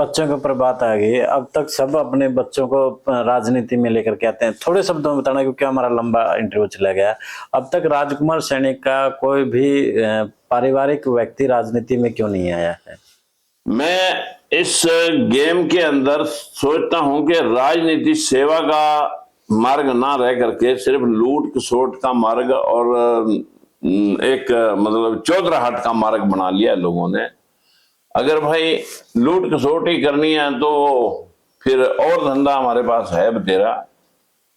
बच्चों के ऊपर बात आ गई। अब तक सब अपने बच्चों को राजनीति में लेकर के आते हैं। थोड़े शब्दों में बताना क्योंकि हमारा लंबा इंटरव्यू चला गया। अब तक राजकुमार सैनिक का कोई भी पारिवारिक व्यक्ति राजनीति में क्यों नहीं आया है? मैं इस गेम के अंदर सोचता हूं कि राजनीति सेवा का मार्ग ना रह करके सिर्फ लूट खसोट का मार्ग और एक मतलब चौधराहट का मार्ग बना लिया लोगों ने। अगर भाई लूट खसोट ही करनी है तो फिर और धंधा हमारे पास है बतेरा।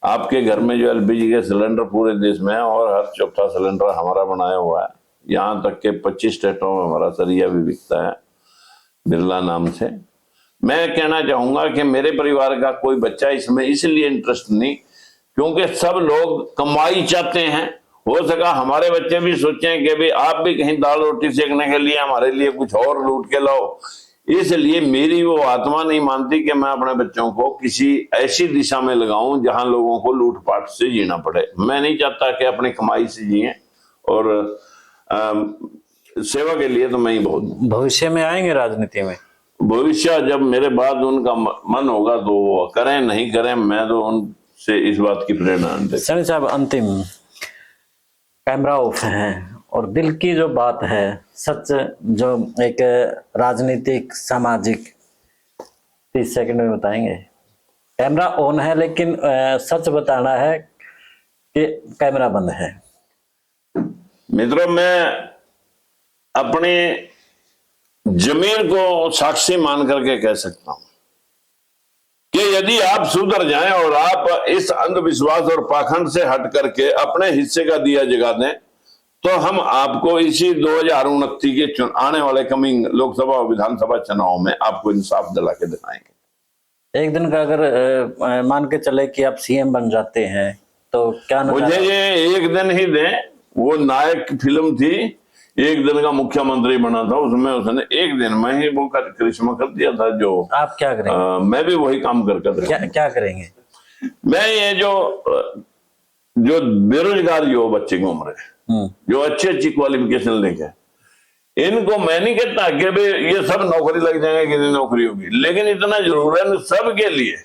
आपके घर में जो एलपीजी के सिलेंडर पूरे देश में है और हर चौथा सिलेंडर हमारा बनाया हुआ है। यहाँ तक के 25 स्टेटों में हमारा सरिया भी बिकता है बिरला नाम से। मैं कहना चाहूंगा कि मेरे परिवार का कोई बच्चा इसमें इसलिए इंटरेस्ट नहीं क्योंकि सब लोग कमाई चाहते हैं। हो सका हमारे बच्चे भी सोचें कि भाई आप भी कहीं दाल रोटी सेकने के लिए हमारे लिए कुछ और लूट के लाओ। इसलिए मेरी वो आत्मा नहीं मानती कि मैं अपने बच्चों को किसी ऐसी दिशा में लगाऊं जहां लोगों को लूटपाट से जीना पड़े। मैं नहीं चाहता कि अपनी कमाई से जिए और सेवा के लिए तो मैं ही बहुत। भविष्य में आएंगे राजनीति में? भविष्य जब मेरे बाद उनका मन होगा तो वो करें, नहीं करें मैं तो उनसे इस बात की प्रेरणा नहीं। सनी साहब, अंतिम कैमरा ऑफ है और दिल की जो बात है, सच जो एक राजनीतिक सामाजिक 30 सेकंड में बताएंगे। कैमरा ऑन है लेकिन सच बताना है कि कैमरा बंद है। मित्रों, मैं अपने जमीन को साक्षी मान करके कह सकता हूं कि यदि आप सुधर जाएं और आप इस अंधविश्वास और पाखंड से हट करके अपने हिस्से का दिया जगा दें तो हम आपको इसी 2029 के आने वाले कमिंग लोकसभा और विधानसभा चुनाव में आपको इंसाफ दिला के दिखाएंगे। एक दिन का अगर मान के चले कि आप सीएम बन जाते हैं तो क्या मुझे ये एक दिन ही दें। वो नायक फिल्म थी, एक दिन का मुख्यमंत्री बना था, उसमें उसने एक दिन में ही वो करिश्मा कर दिया था। जो आप क्या करेंगे? मैं भी वही काम करके क्या करेंगे? मैं ये जो बेरोजगार जो बच्चे की उम्र है, जो अच्छी क्वालिफिकेशन लेके, इनको मैं नहीं कहता कि भाई ये सब नौकरी लग जाएंगे, कितनी नौकरी होगी, लेकिन इतना जरूर है सबके लिए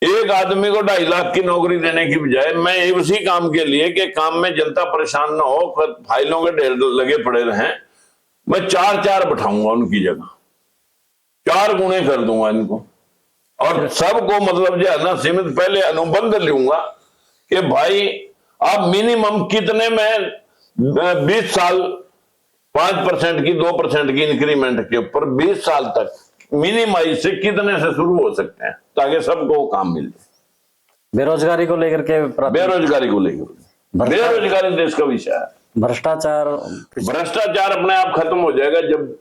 एक आदमी को 2.5 लाख की नौकरी देने की बजाय मैं उसी काम के लिए कि काम में जनता परेशान ना हो, फाइलों के ढेर लगे पड़े रहें, मैं 4 बैठाऊंगा उनकी जगह, 4 गुणे कर दूंगा इनको। और सबको मतलब जो है ना सीमित पहले अनुबंध लूंगा कि भाई आप मिनिमम कितने में 20 साल 5% की 2% की इंक्रीमेंट के ऊपर 20 साल तक मिनिमाइज से कितने से शुरू हो सकते हैं ताकि सबको काम मिल जाए। बेरोजगारी को लेकर के बेरोजगारी देश का विषय है। भ्रष्टाचार अपने आप खत्म हो जाएगा जब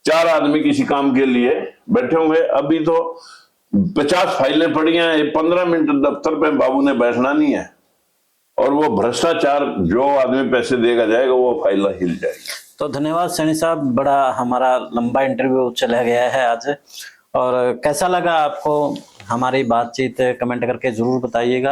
4 आदमी किसी काम के लिए बैठे होंगे। अभी तो 50 फाइलें पड़ी हैं, 15 मिनट दफ्तर पे बाबू ने बैठना नहीं है और वो भ्रष्टाचार जो आदमी पैसे देगा जाएगा वो फाइल हिल जाएगी। तो धन्यवाद सैनी साहब, बड़ा हमारा लंबा इंटरव्यू चला गया है आज। और कैसा लगा आपको हमारी बातचीत कमेंट करके जरूर बताइएगा।